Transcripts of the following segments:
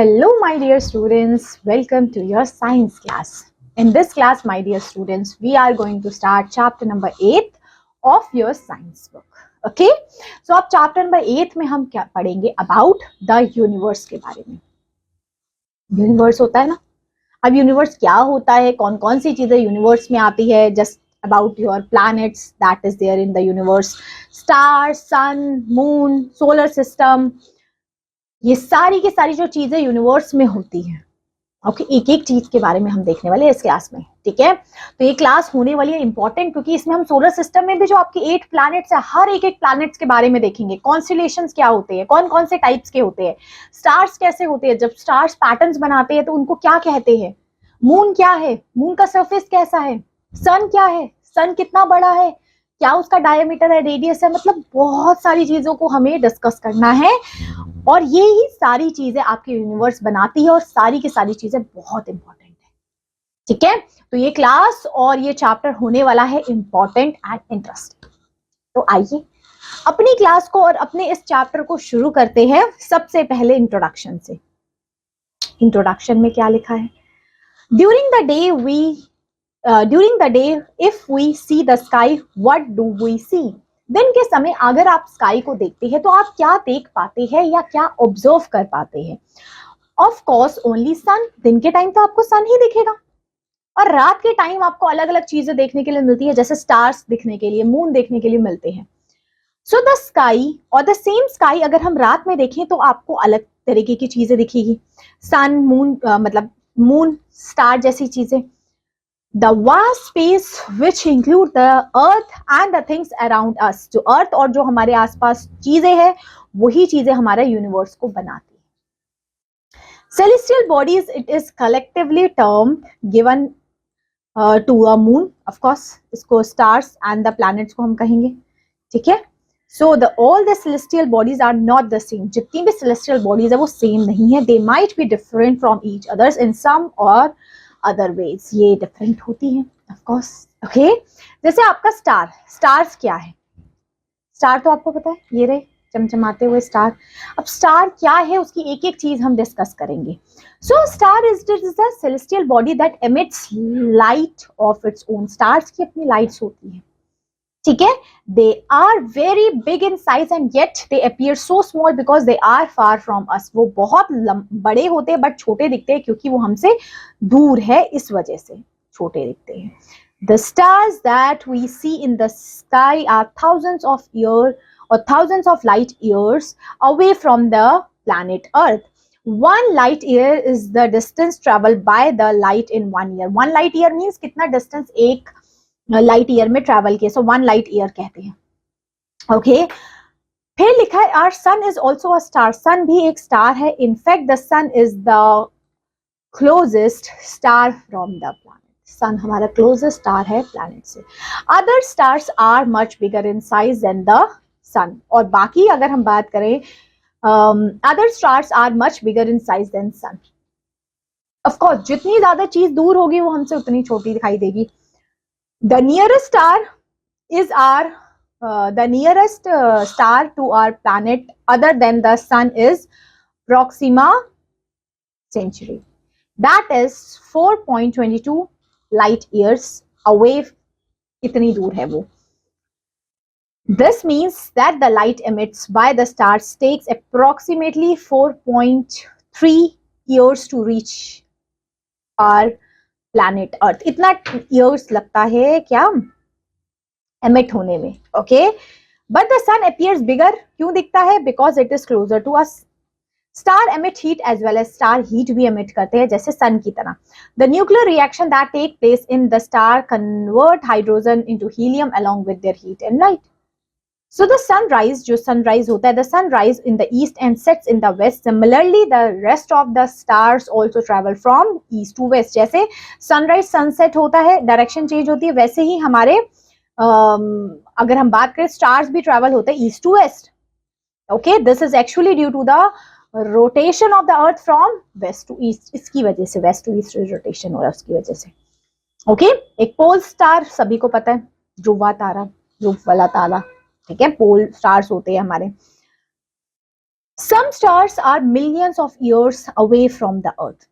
Hello, my dear students. Welcome to your science class. In this class, my dear students, we are going to start chapter number 8 of your science book. Okay? So, अब chapter number 8 में हम क्या पढ़ेंगे about the universe के बारे में. Universe होता है ना? अब universe क्या होता है? कौन कौन सी चीजें universe में आती है? Just about your planets that is there in the universe, stars, sun, moon, solar system. ये सारी की सारी जो चीजें यूनिवर्स में होती हैं, ओके, एक एक चीज के बारे में हम देखने वाले हैं इस क्लास में. ठीक है, तो ये क्लास होने वाली है इंपॉर्टेंट, क्योंकि इसमें हम सोलर सिस्टम में भी जो आपके 8 प्लैनेट्स है, हर एक प्लैनेट्स के बारे में देखेंगे. कॉन्स्टेलेशंस क्या होते हैं, कौन कौन से टाइप्स के होते हैं, स्टार्स कैसे होते हैं, जब स्टार्स पैटर्न्स बनाते हैं तो उनको क्या कहते हैं, मून क्या है, मून का सरफेस कैसा है, सन क्या है, सन कितना बड़ा है, क्या उसका डायमीटर है, रेडियस है, मतलब बहुत सारी चीजों को हमें डिस्कस करना है. और ये ही सारी चीजें आपके यूनिवर्स बनाती है और सारी की सारी चीजें बहुत इंपॉर्टेंट है. ठीक है, तो ये क्लास और ये चैप्टर होने वाला है इंपॉर्टेंट एंड इंटरेस्टिंग. तो आइए अपनी क्लास को और अपने इस चैप्टर को शुरू करते हैं. सबसे पहले इंट्रोडक्शन से. इंट्रोडक्शन में क्या लिखा है? During the day if we see the sky what do we see. दिन के समय अगर आप स्काई को देखते हैं तो आप क्या देख पाते हैं या क्या ऑब्जर्व कर पाते हैं? Of course only son. दिन के टाइम तो आपको सन ही दिखेगा, और रात के टाइम आपको अलग अलग चीजें देखने के लिए मिलती है, जैसे स्टार्स दिखने के लिए, मून देखने के लिए मिलते हैं. सो द स्काई और द सेम स्काई अगर हम रात में देखें तो आपको अलग तरीके की चीजें दिखेगी. सन, मून, मतलब मून, स्टार जैसी चीजें. The vast space which include the earth and the things around us. जो अर्थ और जो हमारे आसपास चीजें हैं, वही चीजें हमारे यूनिवर्स को बनाती है. Celestial bodies, it is collectively termed given to a moon. Of course, इसको stars and the planets को हम कहेंगे. ठीक है, so all the celestial bodies are not the same. जितनी भी celestial bodies है वो same नहीं है. They might be different from each others in some or other ways. ये डिफरेंट होती है ऑफ कोर्स. ओके, जैसे आपका स्टार. स्टार्स क्या है? स्टार तो आपको पता है, ये रहे चमचमाते हुए स्टार. अब स्टार क्या है उसकी एक एक चीज हम डिस्कस करेंगे. So star is the celestial body that emits light of its own. Stars की अपनी लाइट्स होती है. ठीक है, they are very big in size and yet they appear so small because they are far from us. वो बहुत बड़े होते हैं बट छोटे दिखते हैं क्योंकि वो हमसे दूर है, इस वजह से छोटे दिखते हैं. The stars that we see in the sky are thousands of year और thousands of light years away from the planet earth. One light year is the distance traveled by the light in 1 year. 1 light year means कितना distance एक light year में travel किए, सो 1 light year कहते हैं. Okay, फिर लिखा है our sun is also a star. Sun भी एक स्टार है. In fact the sun is the closest star from the planet. Sun हमारा क्लोजेस्ट स्टार है प्लैनेट से. Other stars are much bigger in size than the sun. और बाकी अगर हम बात करें, other stars are much bigger in size than sun. Of course जितनी ज्यादा चीज दूर होगी वो हमसे उतनी छोटी दिखाई देगी. The nearest star is the nearest star to our planet other than the sun is Proxima Centauri. That is 4.22 light years away. इतनी दूर है वो. This means that the light emits by the stars takes approximately 4.3 years to reach our planet earth. इतना years लगता है क्या emit होने में. Okay, but the sun appears bigger. क्यों दिखता है? Because it is closer to us. Star emit heat as well as star heat भी एमिट करते हैं जैसे सन की तरह. The nuclear reaction that take place in the star convert hydrogen into helium along with their heat and light. So the sunrise, जो sunrise होता है, the sunrise in the east and sets in the west. Similarly, the rest of the stars also travel from east to west. जैसे sunrise sunset होता है, direction change होती है, वैसे ही हमारे अगर हम बात करें stars भी travel होते हैं east to west. Okay, this is actually due to the rotation of the earth from west to east. इसकी वजह से west to east rotation हो रहा है उसकी वजह से. Okay, एक पोल स्टार सभी को पता है, ध्रुवा तारा, ध्रुव वाला तारा. ठीक है, पोल स्टार्स होते हैं हमारे. Some stars are millions of years away from the earth.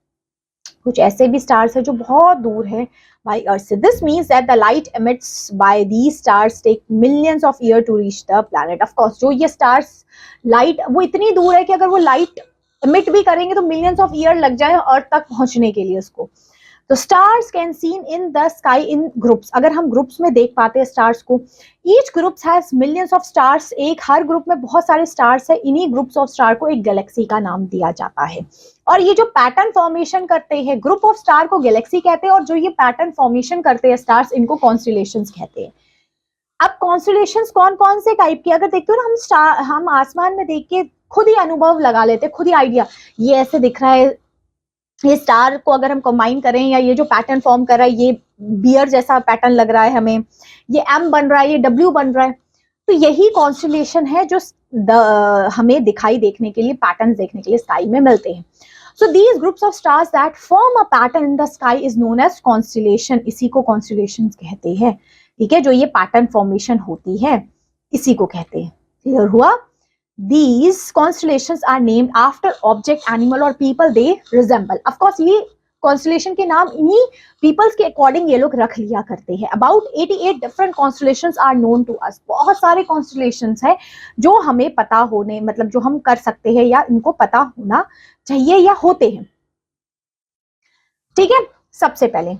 कुछ ऐसे भी स्टार्स है जो बहुत दूर है बाई अर्थ से. This means that the light emits by these stars take millions of year to reach the planet. Of course जो ये स्टार्स लाइट वो इतनी दूर है कि अगर वो लाइट एमिट भी करेंगे तो मिलियंस ऑफ ईयर लग जाए अर्थ तक पहुंचने के लिए उसको. तो stars can seen in the sky in groups. अगर हम ग्रुप्स में देख पाते हैं स्टार्स को, each groups has millions of stars. एक हर ग्रुप में बहुत सारे स्टार्स है. इन्हीं ग्रुप्स ऑफ स्टार को एक गैलेक्सी का नाम दिया जाता है. और ये जो पैटर्न फॉर्मेशन करते हैं ग्रुप ऑफ स्टार को गैलेक्सी कहते हैं, और जो ये पैटर्न फॉर्मेशन करते हैं स्टार्स इनको कॉन्स्टेलेशंस कहते हैं. अब कॉन्स्टेलेशंस कौन कौन से टाइप के अगर देखते हो ना, हम स्टार हम आसमान में देख के खुद ही अनुभव लगा लेते हैं, खुद ही आइडिया ये ऐसे दिख रहा है. ये स्टार को अगर हम कंबाइन करें या ये जो पैटर्न फॉर्म कर रहा है ये बियर जैसा पैटर्न लग रहा है हमें, ये एम बन रहा है, ये डब्ल्यू बन रहा है. तो यही कॉन्स्टेलेशन है जो हमें दिखाई देखने के लिए पैटर्न देखने के लिए स्काई में मिलते हैं. So these groups of stars that form a pattern in the sky is known as constellation. इसी को constellations कहते हैं. ठीक है, जो ये पैटर्न फॉर्मेशन होती है इसी को कहते हैं. क्लियर हुआ? These constellations are named after object, animal or people they resemble. Of course ये constellation के नाम इन्हीं peoples के according ये लोग रख लिया करते हैं. About 88 different constellations are known to us. बहुत सारे constellations हैं जो हमें पता होने मतलब जो हम कर सकते हैं या इनको पता होना चाहिए या होते हैं. ठीक है, सबसे पहले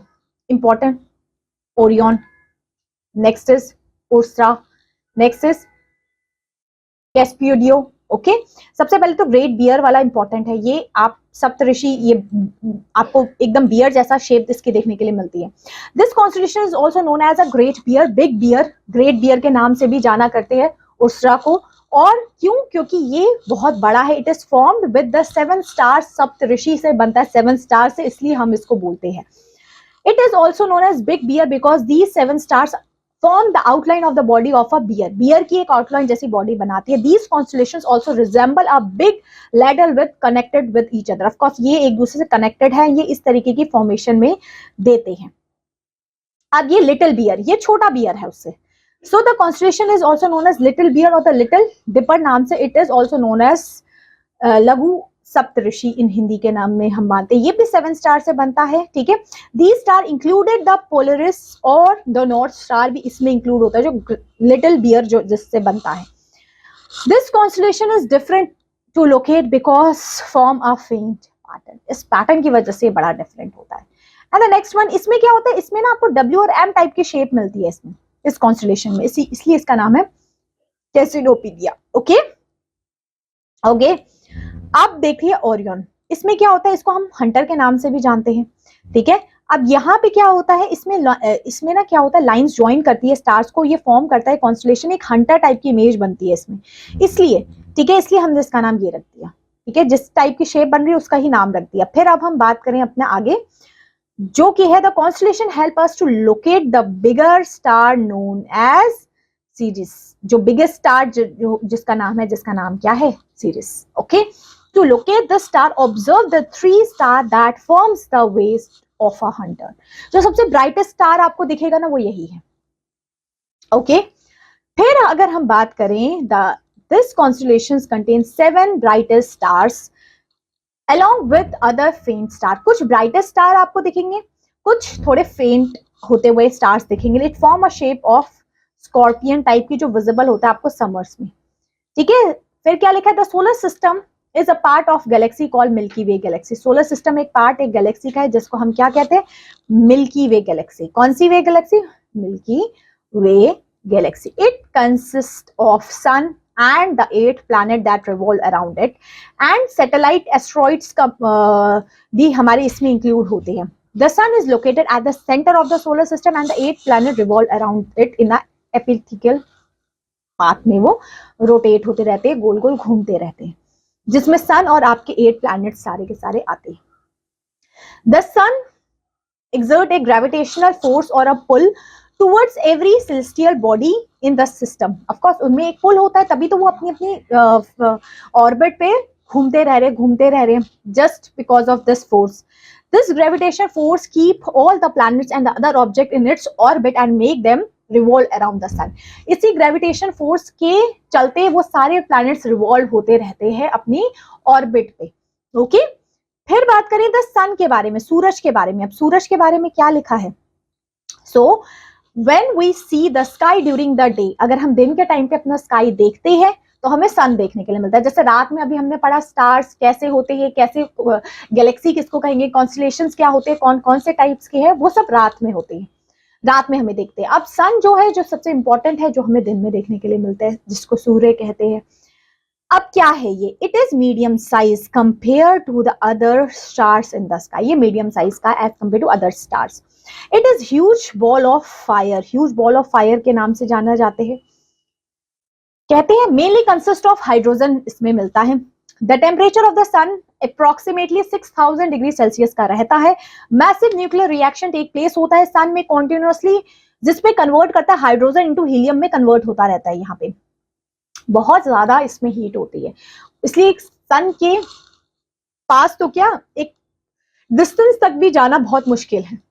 important Orion, next is Ursa, next is Cassiopeia. Okay, सबसे पहले तो ग्रेट बियर वाला इंपॉर्टेंट है. ये आप सप्तऋषि, ये आपको एकदम बियर जैसा शेप इसकी देखने के लिए मिलती है. This constellation is also known as a Great Bear, Big Bear. Great Bear के नाम से भी जाना करते हैं उर्सा को. और क्यों? क्योंकि ये बहुत बड़ा है. It is formed with the 7 stars. Saptarishi से बनता है 7 स्टार से, इसलिए हम इसको बोलते हैं. It is also known as Big Bear because these 7 stars form the outline of the body of a bear. Bear की एक outline जैसी body बनाती है. These constellations also resemble a big ladle with connected with each other. Of course ये एक दूसरे से connected है, ये इस तरीके की formation में देते हैं. अब ये little bear, ये छोटा bear है उससे. So the constellation is also known as little bear or the little dipper नाम से. It is also known as लघु सप्तऋषि इन हिंदी के नाम में हम मानते हैं. ये भी 7 स्टार से बनता है. ठीक है, दी स्टार इंक्लूडेड द पोलरिस और द नॉर्थ स्टार भी इसमें इंक्लूड होता है जो लिटिल बियर जो जिससे बनता है. This constellation is different to locate because form a faint pattern. इस पैटर्न की वजह से बड़ा डिफरेंट होता है. एंड द नेक्स्ट वन, इसमें क्या होता है, इसमें ना आपको डब्ल्यू और एम टाइप की शेप मिलती है इसमें, इस कॉन्स्टेलेशन में, इसलिए इसका नाम है कैसिडोपीडिया. ओके ओके, अब देखिए ओरियन. इसमें क्या होता है, इसको हम हंटर के नाम से भी जानते हैं. ठीक है, अब यहाँ पे क्या होता है, इसमें ना क्या होता है, लाइंस ज्वाइन करती है स्टार्स को, ये फॉर्म करता है कॉन्स्टेलेशन. एक हंटर टाइप की इमेज बनती है इसमें, इसलिए. ठीक है, इसलिए हमने इसका नाम ये रख दिया. ठीक है, जिस टाइप की शेप बन रही है उसका ही नाम रख दिया. फिर अब हम बात करें अपने आगे जो कि है the constellation help us to locate the bigger star known as Sirius. जो बिगेस्ट स्टार जिसका नाम क्या है, Sirius. Okay, to locate the star observe the 3 star that forms the waist of a hunter. जो सबसे ब्राइटेस्ट स्टार आपको दिखेगा ना वो यही है. ओके, फिर अगर हम बात करें this constellations contain 7 brightest stars along with other faint star. कुछ brightest star आपको दिखेंगे, कुछ थोड़े faint होते हुए stars दिखेंगे. It form a shape of scorpion type की जो visible होता है आपको summers में. ठीक है, फिर क्या लिखा है, the solar system is a part of galaxy called Milky Way galaxy. Solar system एक पार्ट एक गैलेक्सी का है जिसको हम क्या कहते हैं, मिल्की वे गैलेक्सी. कौन सी way galaxy, Milky Way galaxy. It consist of sun and the 8 planet that revolve around it and satellite asteroids का भी हमारे इसमें इंक्लूड होते हैं. The sun is located at the center of the solar system and the 8 planet revolve around it in a elliptical path में वो rotate होते रहते हैं, गोल गोल घूमते रहते हैं, जिसमें सन और आपके 8 प्लैनेट सारे के सारे आते हैं. The sun exert a gravitational force or a pull towards every celestial body in the system. Of course उनमें एक पुल होता है तभी तो वो अपनी अपनी ऑर्बिट पे घूमते रह रहे हैं. Just because of this force, this gravitational force keep all the planets and the other object in its orbit and make them revolve around the sun. इसी ग्रेविटेशन फोर्स के चलते वो सारे प्लैनेट्स रिवॉल्व होते रहते हैं अपनी ऑर्बिट पे। ओके, फिर बात करें द सन के बारे में, सूरज के बारे में। अब सूरज के बारे में क्या लिखा है? So when we see the sky during the day, अगर हम दिन के टाइम पे अपना स्काई देखते हैं तो हमें सन देखने के लिए मिलता है। जैसे रात में अभी हमने पढ़ा स्टार्स कैसे होते हैं, कैसे गैलेक्सी किसको कहेंगे, कॉन्स्टलेशंस क्या होते हैं, कौन कौन से टाइप्स के हैं, वो सब रात में होते हैं, रात में हमें देखते हैं। अब सन जो है, जो सबसे इंपॉर्टेंट है, जो हमें दिन में देखने के लिए मिलता है, जिसको सूर्य कहते हैं। अब क्या है ये? It is medium size compare to the other stars in the sky. ये मीडियम साइज का as compare to other stars. It is huge ball of fire, huge ball of fire के नाम से जाना जाते हैं। कहते हैं मेनली कंसिस्ट ऑफ हाइड्रोजन इसमें मिलता है। The temperature of the sun approximately 6000 degree Celsius का रहता है। Massive nuclear reaction take place होता है सन में कॉन्टिन्यूसली, जिसपे कन्वर्ट करता है हाइड्रोजन इनटू हीलियम में कन्वर्ट होता रहता है। यहाँ पे बहुत ज्यादा इसमें हीट होती है, इसलिए सन के पास तो क्या, एक डिस्टेंस तक भी जाना बहुत मुश्किल है।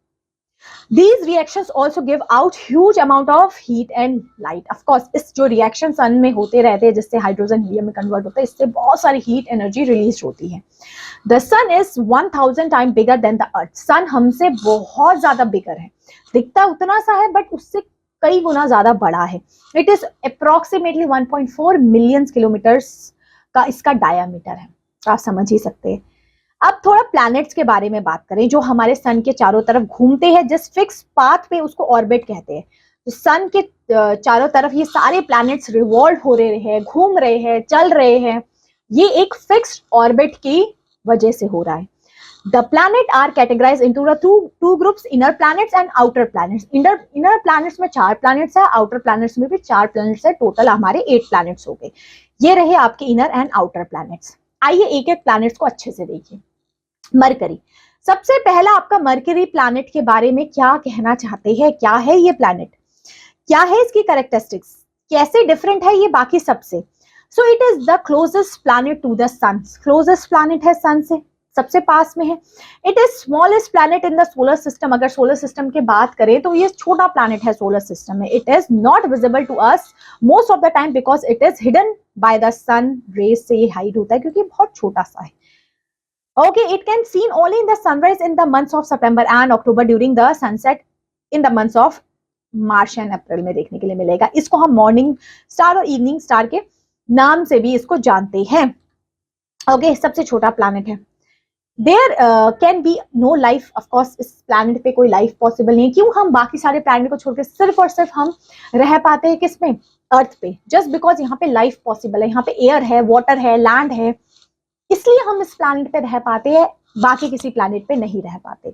These reactions also give out huge amount of heat and light. Of course, इस जो रिएक्शन सन में होते रहते हैं जिससे हाइड्रोजन हीलियम में कन्वर्ट होता है, इससे बहुत सारी हीट एनर्जी रिलीज होती है। The sun is 1000 time bigger than the earth. Sun हमसे बहुत ज्यादा बिगर है, दिखता उतना सा है बट उससे कई गुना ज्यादा बड़ा है। It is approximately 1.4 million kilometres का इसका डायामीटर है, आप समझ ही सकते हैं। अब थोड़ा प्लैनेट्स के बारे में बात करें जो हमारे सन के चारों तरफ घूमते हैं, जिस फिक्स पाथ पे, उसको ऑर्बिट कहते हैं। तो सन के चारों तरफ ये सारे प्लैनेट्स रिवॉल्व हो रहे हैं, घूम रहे हैं, चल रहे हैं, ये एक फिक्स्ड ऑर्बिट की वजह से हो रहा है। The planet are categorize into the two groups, inner planets and outer planets. Inner planets में 4 प्लैनेट्स है, आउटर प्लैनेट्स में भी 4 प्लैनेट्स है, टोटल हमारे 8 प्लैनेट्स हो गए। ये रहे आपके इनर एंड आउटर प्लैनेट्स। आइए एक एक प्लैनेट्स को अच्छे से देखिए। मरकरी, सबसे पहला आपका मरकरी प्लैनेट के बारे में क्या कहना चाहते हैं? क्या है ये प्लैनेट, क्या है इसकी कैरेक्टरिस्टिक्स, कैसे डिफरेंट है ये बाकी सबसे? So it is the closest planet to the sun. Closest planet है सन से, सबसे पास में है। It is smallest planet in the solar system. अगर सोलर सिस्टम की बात करें तो ये छोटा प्लैनेट है सोलर सिस्टम में। It is not visible to us most of the time because it is hidden by the sun rays से ये हाइड होता है, क्योंकि बहुत छोटा सा है। Okay, it can seen only in the sunrise in the months of September and October during the sunset in the months of March and April में देखने के लिए मिलेगा। इसको हम मॉर्निंग स्टार और इवनिंग स्टार के नाम से भी इसको जानते हैं। ओके, सबसे छोटा प्लैनेट है। There can be no life, of course इस प्लैनेट पे कोई लाइफ पॉसिबल नहीं है। क्यों? हम बाकी सारे प्लैनेट को छोड़कर सिर्फ और सिर्फ हम रह पाते हैं किस पे? अर्थ पे, जस्ट बिकॉज यहाँ पे लाइफ पॉसिबल है। यहाँ पे एयर है, वाटर है, लैंड है, इसलिए हम इस प्लैनेट पे रह पाते हैं, बाकी किसी प्लैनेट पे नहीं रह पाते।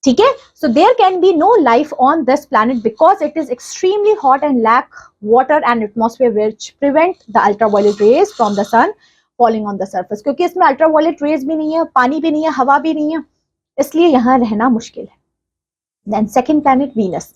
ठीक है, so there can be no life on this planet because it is extremely hot and lack water and atmosphere which prevent the ultraviolet rays from the sun falling on the surface. क्योंकि इसमें ultraviolet rays भी नहीं है, पानी भी नहीं है, हवा भी नहीं है, इसलिए यहाँ रहना मुश्किल है। Then second planet Venus.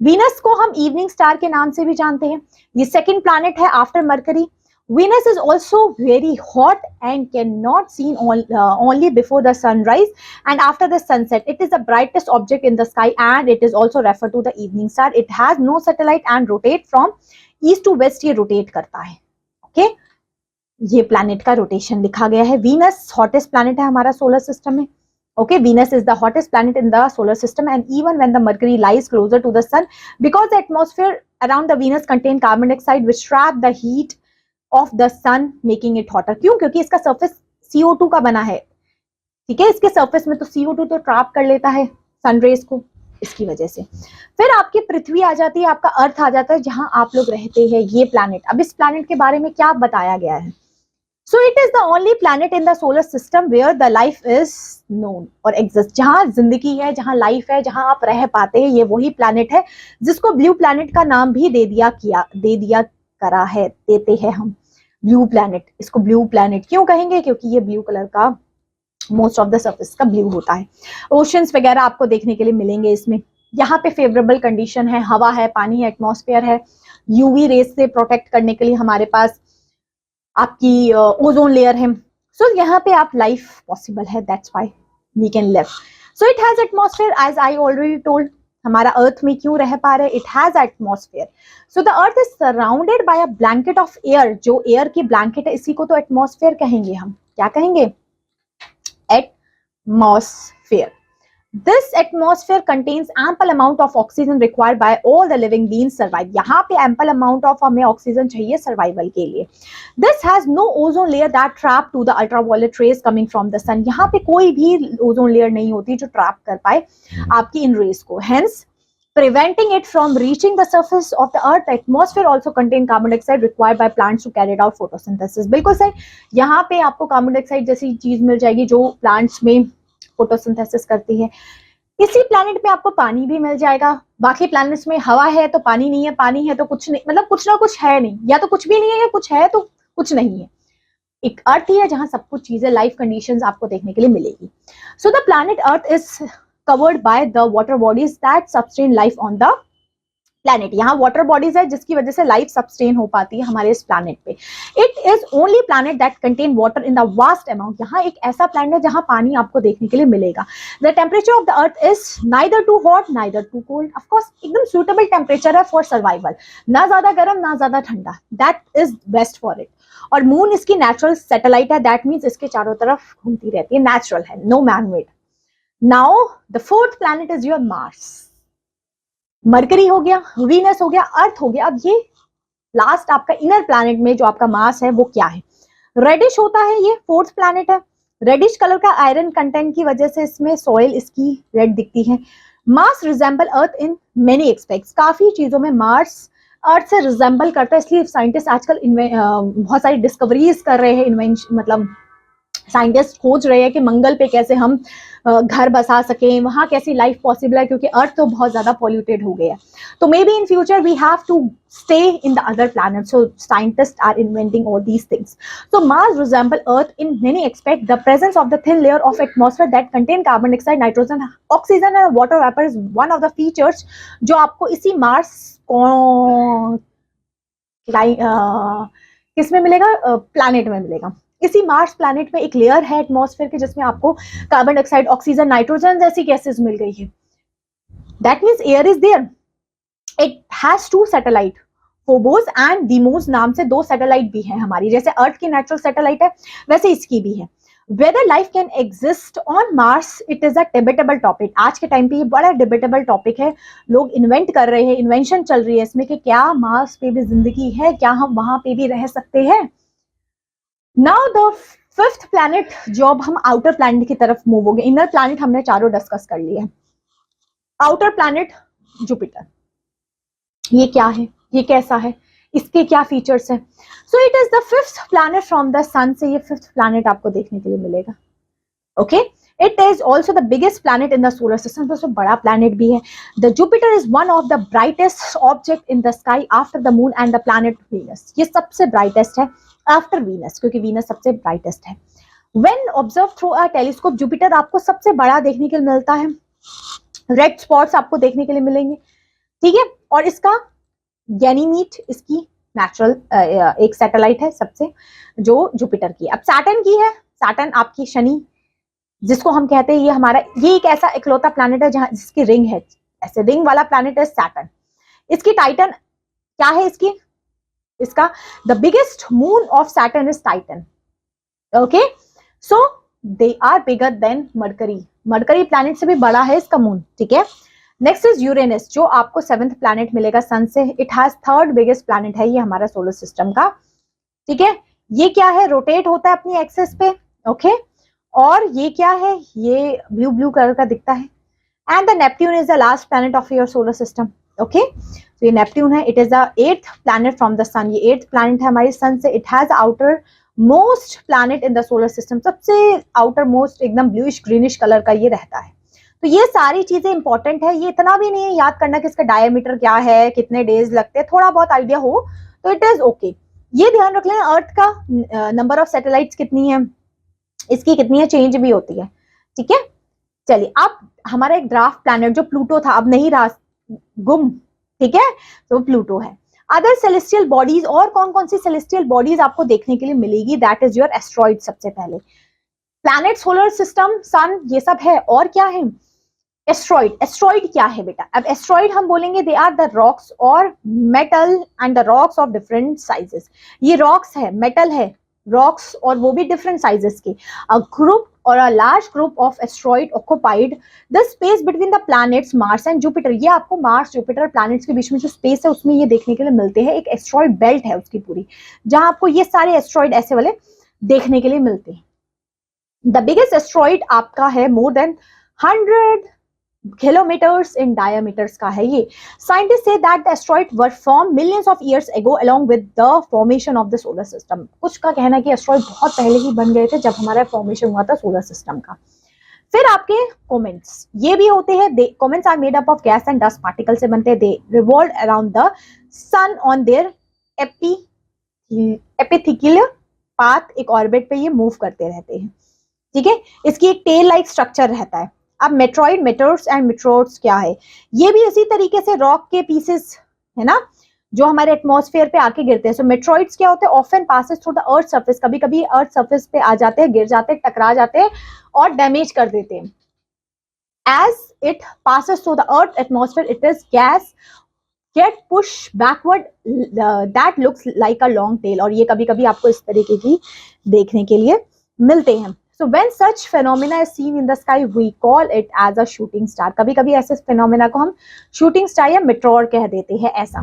Venus को हम इवनिंग स्टार के नाम से भी जानते हैं। ये सेकेंड प्लैनेट है after mercury. Venus is also very hot and cannot seen only before the sunrise and after the sunset. It is the brightest object in the sky and it is also referred to the evening star. It has no satellite and rotate from east to west. ये rotate करता है। Okay? ये planet का rotation लिखा गया है। Venus hottest planet है हमारा solar system में। Okay, Venus is the hottest planet in the solar system and even when the Mercury lies closer to the sun, because the atmosphere around the Venus contain carbon dioxide which trap the heat of the sun making it hotter. क्यों? क्योंकि इसका surface CO2 का बना है। ठीक है, इसके surface में तो CO2 तो ट्रैप कर लेता है सनरेज को, इसकी वजह से। फिर आपकी पृथ्वी आ जाती है, आपका अर्थ आ जाता है, जहां आप लोग रहते हैं, ये प्लैनेट। अब इस प्लैनेट के बारे में क्या बताया गया है? So it is the only planet in the solar system where the life is known और एग्जिस्ट। जहां जिंदगी है, जहां लाइफ है, जहां आप रह पाते हैं, ये वही प्लैनेट है जिसको ब्लू प्लैनेट का नाम भी दे दिया करा है, देते हैं हम ब्लू प्लैनेट। इसको ब्लू प्लैनेट क्यों कहेंगे? क्योंकि ये ब्लू कलर का मोस्ट ऑफ द सरफेस का ब्लू होता है। ओशंस वगैरह आपको देखने के लिए मिलेंगे इसमें। यहाँ पे फेवरेबल कंडीशन है, हवा है, पानी है, एटमॉस्फेयर है, यूवी रेस से प्रोटेक्ट करने के लिए हमारे पास आपकी ओजोन लेयर है। सो यहाँ पे आप लाइफ पॉसिबल है, that's why we can live. So it has atmosphere as I already told. हमारा अर्थ में क्यों रह पा रहे हैं? It has atmosphere. So the earth is surrounded by a blanket of air. जो एयर की ब्लैंकेट है इसी को तो एटमॉस्फेयर कहेंगे हम. क्या कहेंगे? Atmosphere. This atmosphere contains ample amount of oxygen required by all the living beings survive. यहाँ पे ample amount of हमें ऑक्सीजन चाहिए सर्वाइवल के लिए. This has no ozone layer that trap to the ultraviolet rays coming from the sun. यहाँ पे कोई भी ओजोन लेयर नहीं होती जो ट्रैप कर पाए आपकी इन रेज को. Hence, preventing it from reaching the surface of the earth. The atmosphere also contain carbon dioxide required by plants to carry out photosynthesis. बिल्कुल सही. यहाँ पे आपको कार्बन डाइऑक्साइड जैसी चीज मिल जाएगी जो प्लांट्स में फोटोसिंथेसिस करती है. इसी प्लैनेट में आपको पानी भी मिल जाएगा. बाकी प्लैनेट्स में हवा है तो पानी नहीं है, पानी है तो कुछ नहीं, मतलब कुछ ना कुछ है नहीं, या तो कुछ भी नहीं है या कुछ है तो कुछ नहीं है. एक अर्थ ही है जहां सब कुछ चीजें, लाइफ कंडीशंस आपको देखने के लिए मिलेगी. So the planet earth is covered by the water bodies that sustain life on the planet. यहाँ वाटर बॉडीज है जिसकी वजह से लाइफ सस्टेन हो पाती है हमारे इस प्लैनेट पे. It is only planet that contain water in the vast amount. यहाँ एक ऐसा प्लैनेट है जहाँ पानी आपको देखने के लिए मिलेगा. The temperature of the earth is neither too hot neither too cold. Of course एकदम सूटेबल टेम्परेचर है फॉर सर्वाइवल. ना ज्यादा गर्म ना ज्यादा ठंडा. That is best for it. और मून इसकी नेचुरल सैटेलाइट है. दैट मीन्स इसके चारों तरफ घूमती रहती है, नेचुरल है, no man made. Now the fourth planet is your Mars. Mercury हो गया, वीनस हो गया, अर्थ हो गया. अब ये लास्ट आपका इनर प्लैनेट में जो आपका मास है वो क्या है? रेडिश होता है. ये फोर्थ प्लैनेट है. रेडिश कलर का आयरन कंटेंट की वजह से इसमें सॉइल इसकी रेड दिखती है. Mars resemble earth in many aspects. काफी चीजों में मार्स अर्थ से रिजेंबल करता है. इसलिए साइंटिस्ट आजकल बहुत सारी डिस्कवरीज कर रहे हैं. इन्वेंशन मतलब साइंटिस्ट खोज रहे हैं कि मंगल पे कैसे हम घर बसा सकें, वहां कैसी लाइफ पॉसिबल है, क्योंकि अर्थ तो बहुत ज्यादा पॉल्यूटेड हो गया है. तो maybe in future we have to stay in the other planet. So scientist are inventing all these things. So Mars resemble earth in many aspect. The presence of the thin layer of atmosphere that contain carbon dioxide, nitrogen, oxygen and water vapour is one of the features जो आपको इसी Mars किसमें मिलेगा? Planet में मिलेगा. इसी Mars planet में एक लेयर है एटमॉस्फेयर के जिसमें आपको कार्बन डाइऑक्साइड, ऑक्सीजन, नाइट्रोजन जैसी गैसेस मिल गई है. That means air is there. It has two satellite, Phobos and Deimos नाम से दो सैटेलाइट भी हैं हमारी. जैसे अर्थ की नेचुरल सैटेलाइट है वैसे इसकी भी है. Whether life can exist on Mars, it is a debatable topic. आज के टाइम पे ये बड़ा डिबेटेबल टॉपिक है. लोग इन्वेंट कर रहे हैं, इन्वेंशन चल रही है इसमें कि क्या मार्स पे भी जिंदगी है, क्या हम वहां पे भी रह सकते हैं. नाउ द फिफ्थ प्लैनेट, जो अब हम आउटर प्लैनेट की तरफ मूव हो गए. इनर प्लैनेट हमने चारों डिस्कस कर लिए. Outer planet Jupiter. ये क्या है, ये कैसा है, इसके क्या फीचर्स है? So it is the fifth planet from the sun. से ये फिफ्थ प्लैनेट आपको देखने के लिए मिलेगा. Okay, it is also the biggest planet in the solar system. तो बड़ा प्लैनेट भी है. The Jupiter is one of the brightest object in the sky after the moon and the planet Venus. ये सबसे ब्राइटेस्ट है after Venus, क्योंकि Venus सबसे brightest है. When observe through a telescope, Jupiter आपको सबसे बड़ा देखने के लिए मिलता है. रेड स्पॉट्स आपको देखने के लिए मिलेंगे. ठीक है. और इसका गैनीमीड इसकी नेचुरल एक सैटेलाइट है सबसे, जो जुपिटर की है. अब सैटर्न की है. सैटर्न आपकी शनि जिसको हम कहते हैं, ये हमारा, ये एक ऐसा इकलौता प्लैनेट है जहां जिसकी रिंग है. ऐसे रिंग वाला प्लैनेट है सैटर्न. इसकी टाइटन क्या है? इसका the biggest moon of Saturn is Titan. Okay, so they are bigger than Mercury. Mercury planet से भी बड़ा है इसका मून. ठीक है. नेक्स्ट इज यूरेनस, जो आपको सेवेंथ प्लैनेट मिलेगा सन से. It has third biggest planet है ये हमारा सोलर सिस्टम का. ठीक है. ये क्या है? रोटेट होता है अपनी एक्सिस पे. ओके. और ये क्या है? ये ब्लू ब्लू कलर का दिखता है. And the Neptune is the last planet of your solar system. Okay, तो ये नेपट्यून है. It is the 8th planet from the sun. ये 8th प्लैनेट है हमारी सन से. It has outer most planet in the solar system. सबसे outer most एकदम bluish greenish colour का ये रहता है. तो ये सारी चीजें इंपॉर्टेंट है. ये इतना भी नहीं है याद करना कि इसका डायमीटर क्या है, कितने डेज लगते हैं. थोड़ा बहुत आइडिया हो तो इट इज ओके. ये ध्यान रख लें अर्थ का नंबर ऑफ सैटेलाइट्स कितनी है, इसकी कितनी है, चेंज भी होती है. ठीक है. चलिए, अब हमारा एक ड्राफ्ट प्लैनेट जो प्लूटो था अब नहीं रहा, गुम. ठीक है. तो प्लूटो है. अदर सेलेस्टियल बॉडीज, और कौन कौन सी सेलेस्टियल बॉडीज आपको देखने के लिए मिलेगी? That is your asteroid. सबसे पहले प्लैनेट, सोलर सिस्टम, सन, ये सब है. और क्या है? एस्ट्रॉइड, एस्ट्रॉइड क्या है बेटा? अब एस्ट्रॉइड हम बोलेंगे दे आर द रॉक्स और metal and the rocks of different sizes. ये रॉक्स है, मेटल है, रॉक्स, और वो भी डिफरेंट साइजेस के। अ ग्रुप और a large group of asteroid occupied the space between the planets Mars and Jupiter. ये आपको मार्स, जुपिटर, प्लैनेट्स के बीच में जो स्पेस है उसमें ये देखने के लिए मिलते हैं। एक एस्ट्रॉइड बेल्ट है उसकी पूरी, जहां आपको ये सारे एस्ट्रॉइड ऐसे वाले देखने के लिए मिलते हैं। द बिगेस्ट एस्ट्रॉइड आपका है more than 100 kilometers in diameters का है ये। Scientists say that the asteroid were formed millions of years ago along with the formation of the solar system। कुछ का कहना है कि एस्ट्रॉइड बहुत पहले ही बन गए थे जब हमारा फॉर्मेशन हुआ था सोलर सिस्टम का। फिर आपके कॉमेट्स ये भी होते हैं। Comets are made up of gas and dust particle से बनते हैं। They revolve around the sun on their elliptical path. एक ऑर्बिट पे ये मूव करते रहते हैं, ठीक है। इसकी एक टेल लाइक स्ट्रक्चर रहता है। अब मेट्रॉइड, मेटोर्स एंड मेट्रोड्स क्या है? ये भी इसी तरीके से रॉक के पीसेस है ना, जो हमारे एटमॉस्फेयर पे आके गिरते हैं। सो मेट्रॉइड्स क्या होते हैं? Often passes through the earth surface. कभी कभी अर्थ सरफेस पे आ जाते हैं, गिर जाते हैं, टकरा जाते हैं और डैमेज कर देते हैं। As it passes through the earth atmosphere it is gas get push backward that looks like a long tail. और ये कभी कभी आपको इस तरीके की देखने के लिए मिलते हैं। So when such phenomena is seen in the sky, we call it as a shooting star। कभी कभी ऐसे phenomena को हम shooting star या meteor कह देते हैं ऐसा।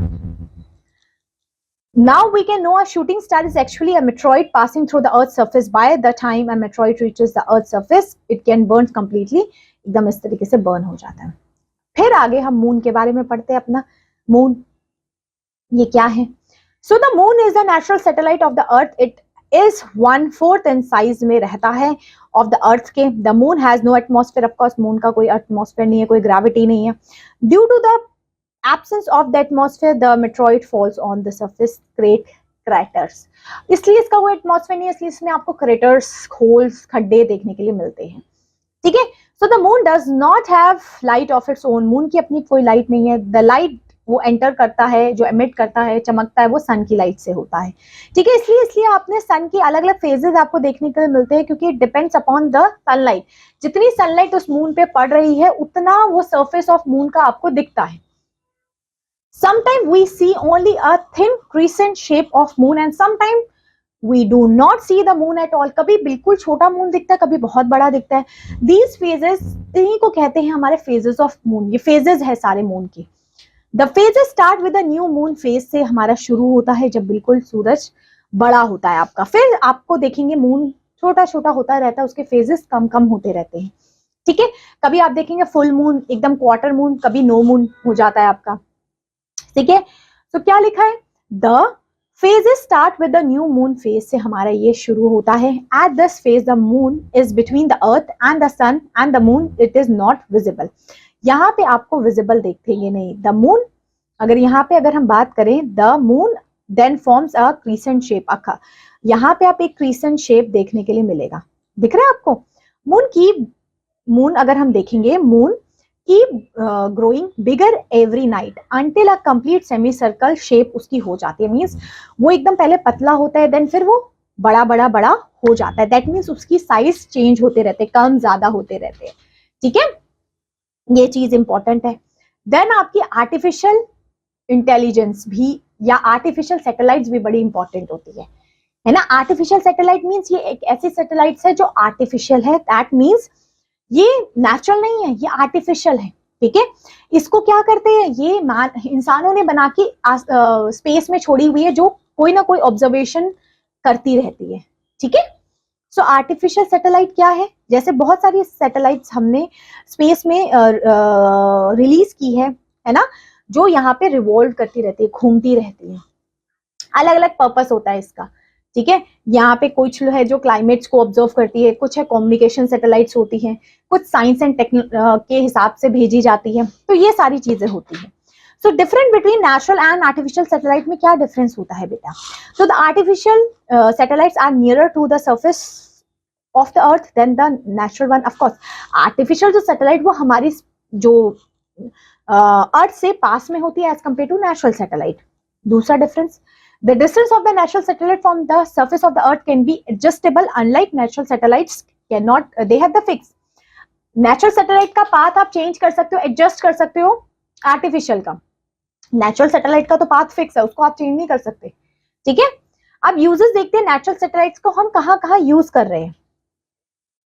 Now we can know a shooting star is actually a meteoroid passing through the Earth's surface। By the time a meteoroid reaches the Earth's surface, it can burn completely। एकदम इस तरीके से burn हो जाता है। फिर आगे हम मून के बारे में पढ़ते हैं। अपना मून ये क्या है? So the moon is the natural satellite of the Earth। It is 1/4 in size में रहता है of the earth के। the moon has no atmosphere। of course moon का कोई atmosphere नहीं है, कोई gravity नहीं है। due to the absence of the atmosphere the meteoroid falls on the surface create craters। इसलिए इसका कोई atmosphere नहीं है, इसलिए इसमें आपको craters, holes, खड्डे देखने के लिए मिलते हैं, ठीक है। so the moon does not have light of its own। moon की अपनी कोई लाइट नहीं है। the light वो एंटर करता है, जो एमिट करता है, चमकता है, वो सन की लाइट से होता है, ठीक है। इसलिए आपने सन की अलग अलग फेजेस आपको देखने के लिए मिलते हैं, क्योंकि it depends upon the sunlight. जितनी सनलाइट उस मून पे पड़ रही है उतना वो सरफेस ऑफ मून का आपको दिखता है। Sometime we see only a thin crescent shape of moon and sometime we do not see the moon at all. कभी बिल्कुल छोटा मून दिखता है, कभी बहुत बड़ा दिखता है। दीज फेजेस, इन्हीं को कहते हैं हमारे फेजेस ऑफ मून। ये फेजेस है सारे मून की। The phases start with the new moon. Phase से हमारा शुरू होता है जब बिल्कुल सूरज बड़ा होता है आपका। फिर आपको देखेंगे मून छोटा छोटा होता रहता है, उसके फेजेस कम कम होते रहते हैं, ठीक है। कभी आप देखेंगे फुल मून, एकदम क्वार्टर मून, कभी नो मून हो जाता है आपका, ठीक है। तो क्या लिखा है? The phases start with the new moon. Phase से हमारा ये शुरू होता है। At this phase the moon is between the earth and the sun and the moon it is not visible. यहाँ पे आपको विजिबल देखेंगे नहीं। द मून, अगर यहाँ पे अगर हम बात करें, the moon then forms a crescent shape. अखा यहाँ पे आप एक क्रीसेंट शेप देखने के लिए मिलेगा, दिख रहा है आपको? मून अगर हम देखेंगे, मून की growing bigger every night until a complete semi circle shape उसकी हो जाती है। मीन्स वो एकदम पहले पतला होता है, देन फिर वो बड़ा बड़ा बड़ा हो जाता है। दैट मीन्स उसकी साइज चेंज होते रहते हैं, कम ज्यादा होते रहते हैं, ठीक है। ये चीज इंपॉर्टेंट है। देन आपकी आर्टिफिशियल इंटेलिजेंस भी या आर्टिफिशियल सैटेलाइट्स भी बड़ी इंपॉर्टेंट होती है ना। आर्टिफिशियल सैटेलाइट मींस ये एक ऐसी सैटेलाइट्स है जो आर्टिफिशियल है। दैट मींस ये नेचुरल नहीं है, ये आर्टिफिशियल है, ठीक है। इसको क्या करते हैं? ये इंसानों ने बना के स्पेस में छोड़ी हुई है, जो कोई ना कोई ऑब्जर्वेशन करती रहती है, ठीक है। सो आर्टिफिशियल सैटेलाइट क्या है? जैसे बहुत सारी सैटेलाइट्स हमने स्पेस में रिलीज की है ना, जो यहाँ पे रिवॉल्व करती रहती है, घूमती रहती है। अलग अलग पर्पस होता है इसका, ठीक है। यहाँ पे कुछ है जो क्लाइमेट्स को ऑब्जर्व करती है, कुछ है कम्युनिकेशन सैटेलाइट्स होती हैं, कुछ साइंस एंड के हिसाब से भेजी जाती है। तो ये सारी चीजें होती हैं। So different between natural and artificial satellite में क्या डिफरेंस होता है बेटा? So the artificial satellites are nearer to the surface of the earth than the natural one. Of course artificial जो सैटेलाइट वो हमारी जो अर्थ से पास में होती है as compare to natural satellite. दूसरा difference, the distance of the natural satellite from the surface of the earth can be adjustable unlike natural satellites cannot they have the fixed। Natural satellite का path आप change कर सकते हो, adjust कर सकते हो, artificial का, नेचुरल सैटेलाइट का तो पाथ फिक्स है, उसको आप चेंज नहीं कर सकते, ठीक है। अब यूजेस देखते हैं नेचुरल सैटेलाइट्स को हम कहाँ कहाँ यूज कर रहे हैं,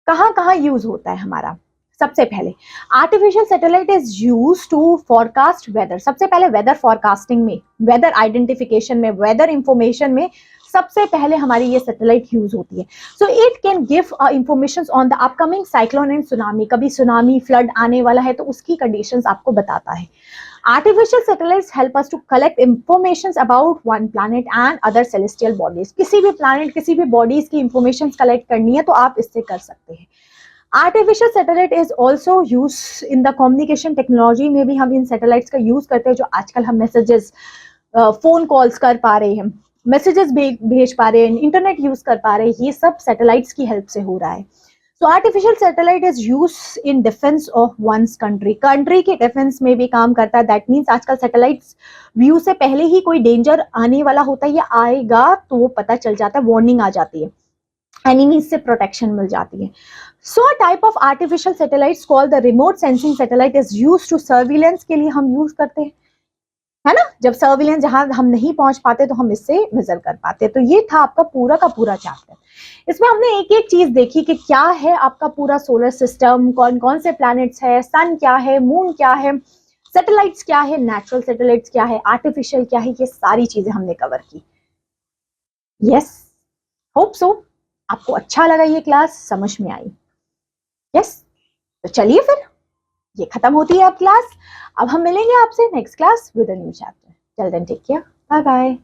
कहाँ कहाँ यूज होता है हमारा। सबसे पहले artificial satellite is use to forecast weather, सबसे पहले वेदर फॉरकास्टिंग में, वेदर आइडेंटिफिकेशन में, वेदर इंफॉर्मेशन में सबसे पहले हमारी ये सैटेलाइट यूज होती है। So it can give information on the upcoming cyclone and tsunami, कभी सुनामी फ्लड आने वाला है तो उसकी कंडीशंस आपको बताता है। Artificial satellites help us to collect informations about one planet and other celestial bodies. किसी भी planet, किसी भी bodies की informations collect करनी है तो आप इससे कर सकते हैं। Artificial satellite is also used in the communication technology में भी हम इन satellites का use करते हैं, जो आजकल हम messages, phone calls कर पा रहे हैं, messages भेज पा रहे हैं, इंटरनेट यूज कर पा रहे हैं, ये सब satellites की help से हो रहा है। So artificial satellite is used in defense of one's country. Country के डिफेंस में भी काम करता है। दैट मीन्स आजकल सैटेलाइट्स व्यू से पहले ही कोई डेंजर आने वाला होता है या आएगा तो वो पता चल जाता है, वार्निंग आ जाती है, एनिमीज से प्रोटेक्शन मिल जाती है। So type of artificial satellites called the remote sensing satellite is used to surveillance के लिए हम यूज करते हैं, है ना, जब सर्विलेंस जहां हम नहीं पहुंच पाते तो हम इससे मेजर कर पाते। तो ये था आपका पूरा का पूरा चैप्टर। इसमें हमने एक एक चीज देखी कि क्या है आपका पूरा सोलर सिस्टम, कौन कौन से प्लैनेट्स है, सन क्या है, मून क्या है, सैटेलाइट्स क्या है, नेचुरल सैटेलाइट्स क्या है, आर्टिफिशियल क्या है, ये सारी चीजें हमने कवर की। यस, होप सो आपको अच्छा लगा, ये क्लास समझ में आई। यस, तो चलिए फिर ये खत्म होती है अब क्लास। अब हम मिलेंगे आपसे next class with a new chapter. Till then take care, bye bye.